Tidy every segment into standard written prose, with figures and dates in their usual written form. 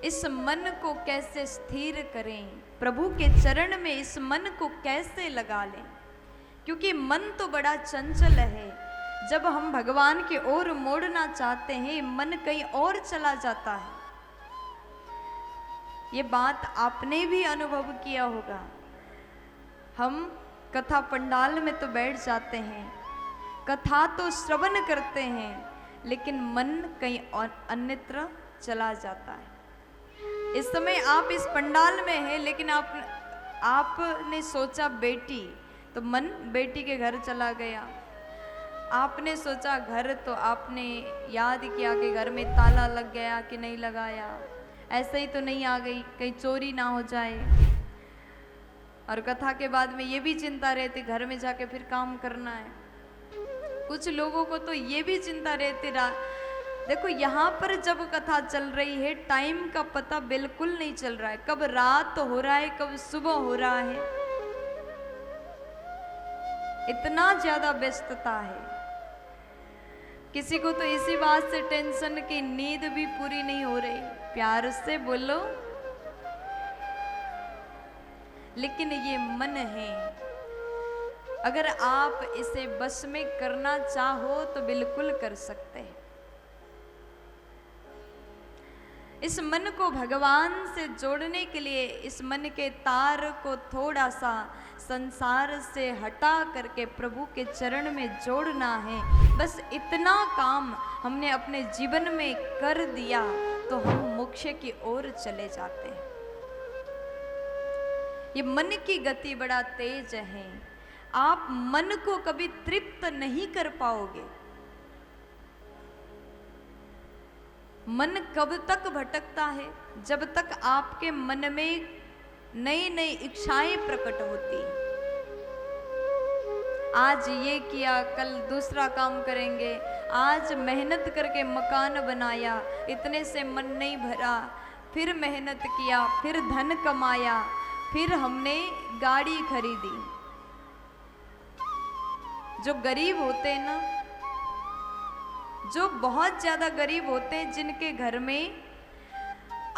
इस मन को कैसे स्थिर करें, प्रभु के चरण में इस मन को कैसे लगा लें, क्योंकि मन तो बड़ा चंचल है। जब हम भगवान की ओर मोड़ना चाहते हैं, मन कहीं और चला जाता है। ये बात आपने भी अनुभव किया होगा। हम कथा पंडाल में तो बैठ जाते हैं, कथा तो श्रवण करते हैं, लेकिन मन कहीं अन्यत्र चला जाता है। इस समय आप इस पंडाल में हैं, लेकिन आपने सोचा बेटी, तो मन बेटी के घर चला गया। आपने सोचा घर, तो आपने याद किया कि घर में ताला लग गया कि नहीं लगाया, ऐसे ही तो नहीं आ गई, कहीं चोरी ना हो जाए। और कथा के बाद में ये भी चिंता रहती, घर में जाके फिर काम करना है। कुछ लोगों को तो ये भी चिंता रहती, देखो यहाँ पर जब कथा चल रही है, टाइम का पता बिल्कुल नहीं चल रहा है, कब रात हो रहा है, कब सुबह हो रहा है, इतना ज्यादा व्यस्तता है। किसी को तो इसी बात से टेंशन की नींद भी पूरी नहीं हो रही। प्यार से बोलो। लेकिन ये मन है, अगर आप इसे बस में करना चाहो तो बिल्कुल कर सकते हैं। इस मन को भगवान से जोड़ने के लिए इस मन के तार को थोड़ा सा संसार से हटा करके प्रभु के चरण में जोड़ना है। बस इतना काम हमने अपने जीवन में कर दिया तो हम मोक्ष की ओर चले जाते हैं। ये मन की गति बड़ा तेज है, आप मन को कभी तृप्त नहीं कर पाओगे। मन कब तक भटकता है? जब तक आपके मन में नई नई इच्छाएं प्रकट होती। आज ये किया, कल दूसरा काम करेंगे, आज मेहनत करके मकान बनाया, इतने से मन नहीं भरा, फिर मेहनत किया, फिर धन कमाया, फिर हमने गाड़ी खरीदी। जो गरीब होते हैं ना, जो बहुत ज्यादा गरीब होते हैं, जिनके घर में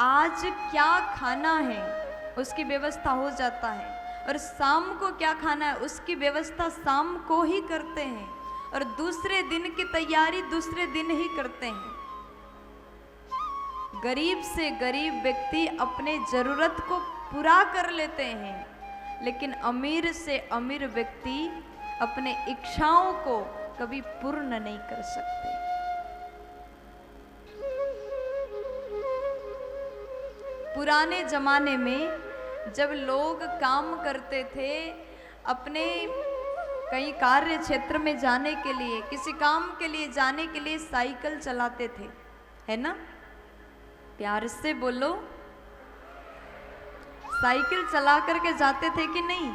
आज क्या खाना है उसकी व्यवस्था हो जाता है, और शाम को क्या खाना है उसकी व्यवस्था शाम को ही करते हैं, और दूसरे दिन की तैयारी दूसरे दिन ही करते हैं। गरीब से गरीब व्यक्ति अपने जरूरत को पूरा कर लेते हैं, लेकिन अमीर से अमीर व्यक्ति अपने इच्छाओं को कभी पूर्ण नहीं कर सकते। पुराने जमाने में जब लोग काम करते थे, अपने कहीं कार्य क्षेत्र में जाने के लिए, किसी काम के लिए जाने के लिए साइकिल चलाते थे, है ना? प्यार से बोलो। साइकिल चला करके जाते थे कि नहीं?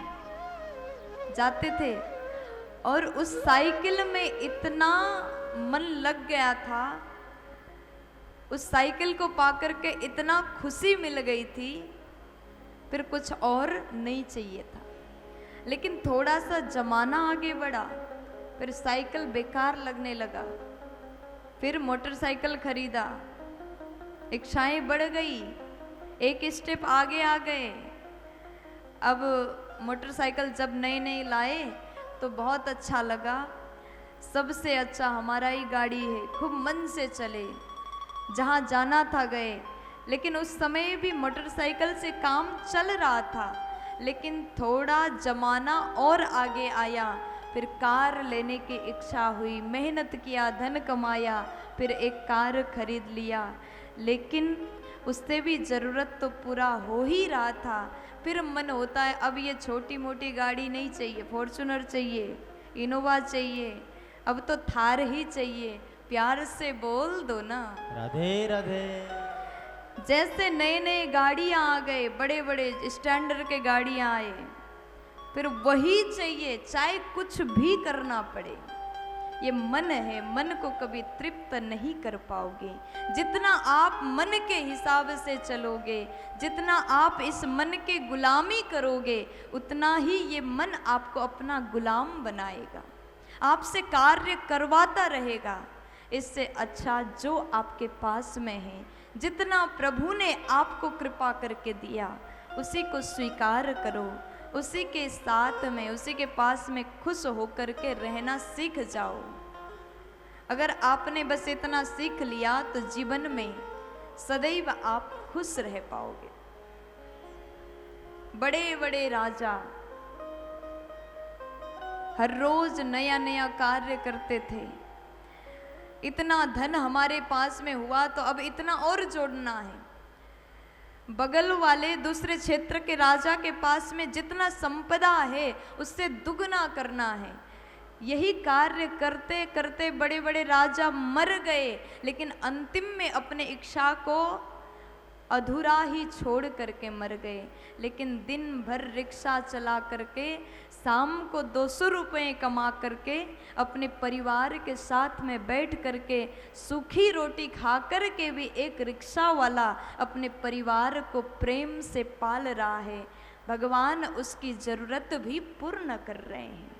जाते थे। और उस साइकिल में इतना मन लग गया था, उस साइकिल को पाकर के इतना खुशी मिल गई थी, फिर कुछ और नहीं चाहिए था। लेकिन थोड़ा सा जमाना आगे बढ़ा, फिर साइकिल बेकार लगने लगा, फिर मोटरसाइकिल खरीदा, इच्छाएं बढ़ गई, एक स्टेप आगे आ गए। अब मोटरसाइकिल जब नई नई लाए तो बहुत अच्छा लगा, सबसे अच्छा हमारा ही गाड़ी है, खूब मन से चले, जहाँ जाना था गए। लेकिन उस समय भी मोटरसाइकिल से काम चल रहा था, लेकिन थोड़ा जमाना और आगे आया, फिर कार लेने की इच्छा हुई, मेहनत किया, धन कमाया, फिर एक कार खरीद लिया। लेकिन उससे भी ज़रूरत तो पूरा हो ही रहा था। फिर मन होता है अब ये छोटी मोटी गाड़ी नहीं चाहिए, फॉर्च्यूनर चाहिए, इनोवा चाहिए, अब तो थार ही चाहिए। प्यार से बोल दो ना राधे राधे। जैसे नए नए गाड़ियाँ आ गए, बड़े बड़े स्टैंडर्ड के गाड़ियाँ आए, फिर वही चाहिए, चाहे कुछ भी करना पड़े। ये मन है, मन को कभी तृप्त नहीं कर पाओगे। जितना आप मन के हिसाब से चलोगे, जितना आप इस मन के गुलामी करोगे, उतना ही ये मन आपको अपना गुलाम बनाएगा, आपसे कार्य करवाता रहेगा। इससे अच्छा जो आपके पास में है, जितना प्रभु ने आपको कृपा करके दिया उसी को स्वीकार करो, उसी के साथ में, उसी के पास में खुश होकर के रहना सीख जाओ। अगर आपने बस इतना सीख लिया तो जीवन में सदैव आप खुश रह पाओगे। बड़े बड़े राजा हर रोज नया नया कार्य करते थे। इतना धन हमारे पास में हुआ तो अब इतना और जोड़ना है। बगल वाले दूसरे क्षेत्र के राजा के पास में जितना संपदा है उससे दुगना करना है। यही कार्य करते करते बड़े बड़े राजा मर गए, लेकिन अंतिम में अपने इच्छा को अधूरा ही छोड़ करके मर गए। लेकिन दिन भर रिक्शा चला करके शाम को 200 रुपये कमा करके अपने परिवार के साथ में बैठ करके सूखी रोटी खा कर के भी एक रिक्शा वाला अपने परिवार को प्रेम से पाल रहा है। भगवान उसकी जरूरत भी पूर्ण कर रहे हैं।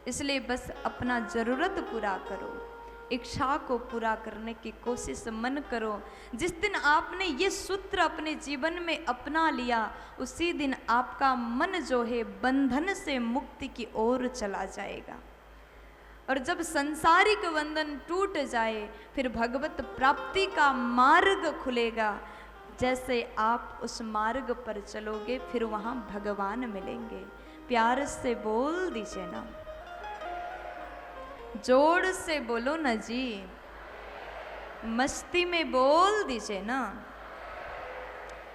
इसलिए बस अपना जरूरत पूरा करो, इच्छा को पूरा करने की कोशिश मन करो। जिस दिन आपने ये सूत्र अपने जीवन में अपना लिया उसी दिन आपका मन जो है बंधन से मुक्ति की ओर चला जाएगा। और जब संसारिक बंधन टूट जाए फिर भगवत प्राप्ति का मार्ग खुलेगा। जैसे आप उस मार्ग पर चलोगे फिर वहाँ भगवान मिलेंगे। प्यार से बोल दीजिए ना, जोर से बोलो ना जी, मस्ती में बोल दीजिए ना।